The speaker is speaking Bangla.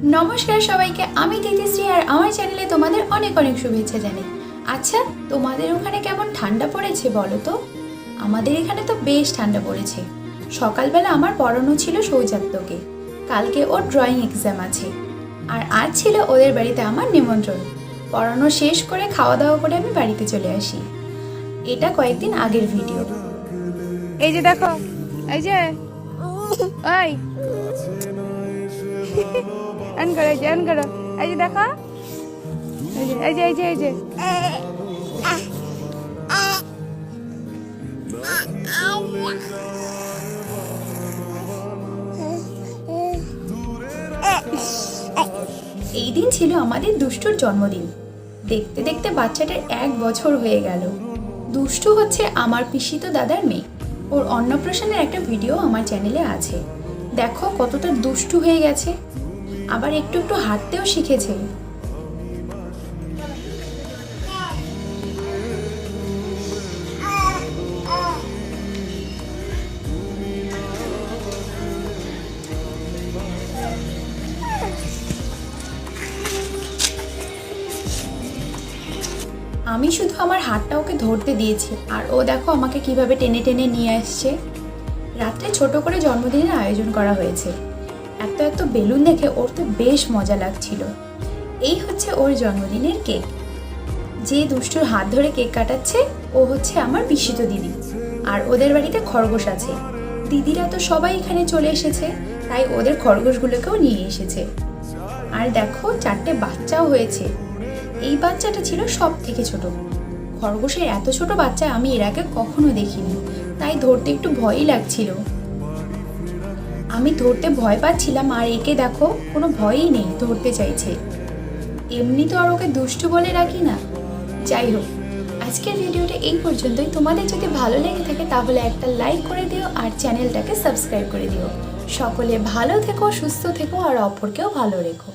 नमस्कार सबाइके आमी दितिश्री और आमार चैनेले तोमादेर अनेक अनेक शुभेच्छा जानाई। अच्छा तोमादेर ओखाने केमन ठंडा पड़ेछे बोलो तो? आमादेर एखाने तो बेश ठंडा पड़ेछे। सकालबेला आमार पढ़ानो छिलो सौजात्यके, कालके ओर ड्रयिंग एग्जाम आछे और आज छिलो ओदेर बाड़ीते आमार निमंत्रण। पढ़ानो शेष करे खाওয়া दाওয়া करे आमी बाड़ीते चले आसि। एटा कयेकदिन आगेर भिडियो। এই যে দেখো, এই যে ওই অন করো, এই যে অন করো, এই যে দেখো, এই যে এই যে এই যে এই দিন ছিল আমাদের দুষ্টুর জন্মদিন। দেখতে দেখতে বাচ্চাটার 1 বছর হয়ে গেল। দুষ্টু হচ্ছে আমার পিসিতো দাদার মেয়ে। ওর অন্নপ্রাশনের একটা ভিডিও আমার চ্যানেলে আছে, দেখো কতটা দুষ্টু হয়ে গেছে। আবার একটু একটু হাঁটতেও শিখেছে। আমি শুধু আমার হাতটা ওকে ধরতে দিয়েছি আর ও দেখো আমাকে কিভাবে টেনে টেনে নিয়ে আসছে। রাত্রে ছোট করে জন্মদিনের আয়োজন করা হয়েছে। এত এত বেলুন দেখে ওর তো বেশ মজা লাগছিল। এই হচ্ছে ওর জন্মদিনের কেক। যে দুষ্টুর হাত ধরে কেক কাটাচ্ছে ও হচ্ছে আমার পিসিতো দিদি, আর ওদের বাড়িতে খরগোশ আছে। দিদিরা তো সবাই এখানে চলে এসেছে, তাই ওদের খরগোশগুলোকেও নিয়ে এসেছে। আর দেখো 4টে বাচ্চাও হয়েছে। এই বাচ্চাটা ছিল সব থেকে ছোট। খরগোশের এত ছোট বাচ্চা আমি এর আগে কখনো দেখিনি, তাই ধরতে একটু ভয়ই লাগছিল। আমি ধরতে ভয় পাচ্ছিলাম আর একে দেখো কোনো ভয়ই নেই, ধরতে চাইছে। এমনি তো আর ওকে দুষ্টু বলে রাখি না। যাই হোক, আজকের ভিডিওটা এই পর্যন্তই। তোমাদের যদি ভালো লেগে থাকে তাহলে একটা লাইক করে দিও আর চ্যানেলটাকে সাবস্ক্রাইব করে দিও। সকলে ভালো থেকো, সুস্থ থেকো আর অপরকেও ভালো রেখো।